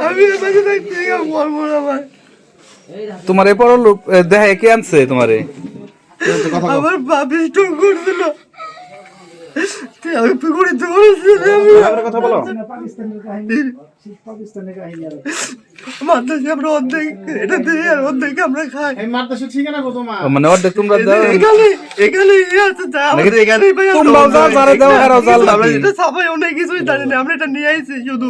আমি তোমার এ পর লোক দেখা কে আনছে তোমারে? আমার বাবা স্ট্রোক করছিল, আমি পুকুরিতে কথা বলো। মারতেছি আমরা অর্ধেক, এটা দিয়ে আর অর্ধেক আমরা খাই। মানে অর্ধেক তোমরা দাও এখানে আছে যা আমাদের এখানে ভাই তোমরাও যাও, যারা দেওয়া হারাও জাল আমরা নাকি? এটা সবাই অনেক কিছুই জানি না, আমরা এটা নিয়ে আইছি শুধু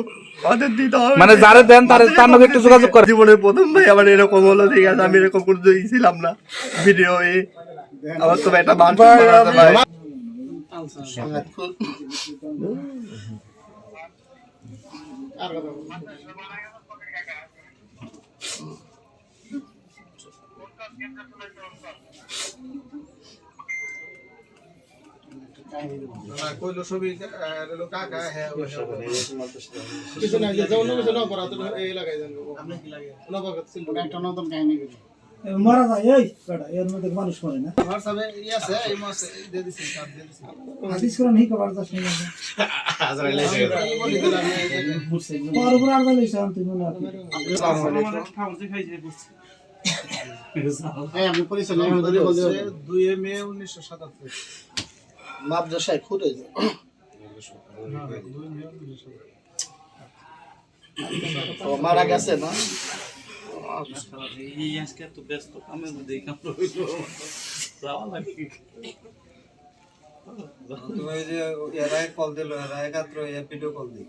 ওদের দিতে হবে। মানে যারা দেন তার নাকি একটু যোগাযোগ করে। জীবনের প্রথম ভাই আমার এরকম হলো, ঠিক আছে আমি এরকম কোনো ছিলাম না ভিডিও এ। আমার তো একটা মান ভাই কইলো ছবি কাকা হ্যাঁ কিছু না যে যাও না না পড়া তো এই লাগাই দেন আপনি কি লাগে না বকত ছিল একটা নতুন কাহিনী মারা যায় এই কড়া এর মধ্যে মানুষ মরে না হোয়াটসঅ্যাপে ই আছে এই মাস দিয়ে দিছি কাট দিয়ে দিছি হাদিস কোরআন হি কবার দাস নেই হাজার লাইছে এই বলি দিলাম পর উপর আর লাইছে তুই মনে আছে আসসালামু আলাইকুম খাওয়াতে খাইছে বুঝছি এই আপনি পরিচয় নাম ধরে বলতে 2 মে 1977 মাদ্রাসায় খুঁড়ে যায়। 2 মে 1977 ও মারা গেছে না? এই আজকে তো ব্যস্ত আমি দেখাম রইলো যাওয়া লাগে তুমি যে এরাই কল দিল এরাই কাত্র এই ভিডিও কল দি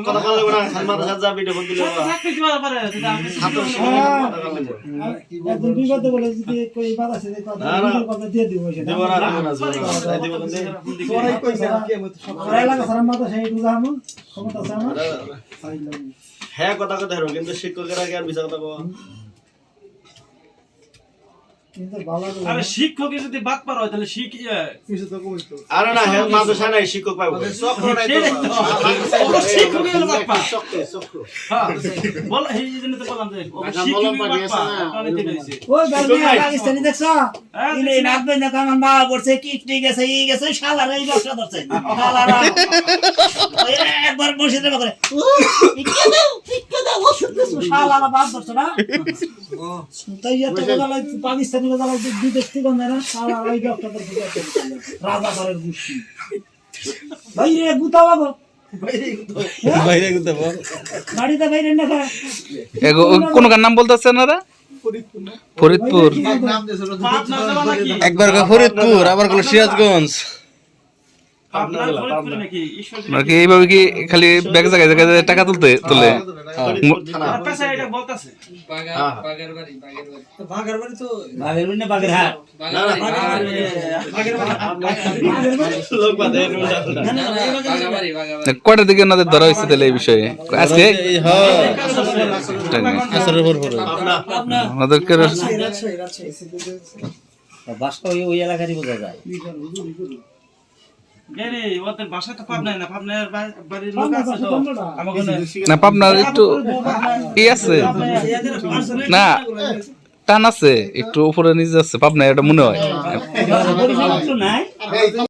কথা বললে না, মাদ্রাসা যা ভিডিও কল দিলে চাকরি দিবা পারে সেটা আমি একদম বিগত বলে যদি কই বাধা আছে কথা দিয়ে দিব সেটা দেব না দেব না তোরাই কইছে কি আমি তো সব লাগা সারা মাথা সেই বুঝামু ক্ষমতা আছে আমার হ্যাঁ কথা কথা হলো, কিন্তু শিক্ষকের আগে আর বিচার কথা কও। কিন্তু ভালো আরে শিক্ষকের যদি বাদ পার হয় তাহলে শিখ কিছু তো কইতো আরে না হ্যাঁ মাদ্রাসা নাই শিক্ষক পাবো। চক্রটাই তো শিক্ষকের হলো বাদ পা চক্র হ্যাঁ বল এই জন্য তো বললাম যে শিক্ষকের বাদ পা আপনি দিয়েছে ওই বালনি পাকিস্তানি দেখছো ইনে নাকবে না কামান মা করছে কিডনি গেছে ই গেছে শালার এই ব্যবসা ধরছে শালারা ওই একবার বসে দেবে করে টিকে দাও ওষুধ দিছো শালারা বাদ ধরছে না তাই এত কথা পাকিস্তানি কথা বিদেশ থেকে না শালারা এই ব্যবসা ধরছে রাজা ঘরের গোষ্ঠী ভাই রে গুতাও গো বাইরে গুতাবো গাড়িতে বাইরে না খা এগো কোন গান নাম বলতাছে নারা? ফরিদপুর। নাম দিয়েছিল আপনার যাবা নাকি একবার ফরিদপুর, আবার গেল সিরাজগঞ্জ। আপনার ফরিদপুর নাকি ঈশ্বর নাকি এইভাবে কি খালি ব্যাগ জায়গায় জায়গায় টাকা তুলে? আর পেশা এটা বলতাছে বাগের বাড়ি তো বাগের বাড়ি না বাগের হাট কয়টার দিকে ওনাদের ধরা হয়েছে তাহলে এই বিষয়ে আজকে? ওনাদেরকে বাসটা ওই এলাকারই বোঝা যায় রে ওদের বাসা তো পাবনায় না, পাবনার বাড়ির লোক আছে তো আমাকে না পাবনার একটু ই আছে না টান আছে একটু উপরে নিচে আছে পাবনা, এটা মনে হয়।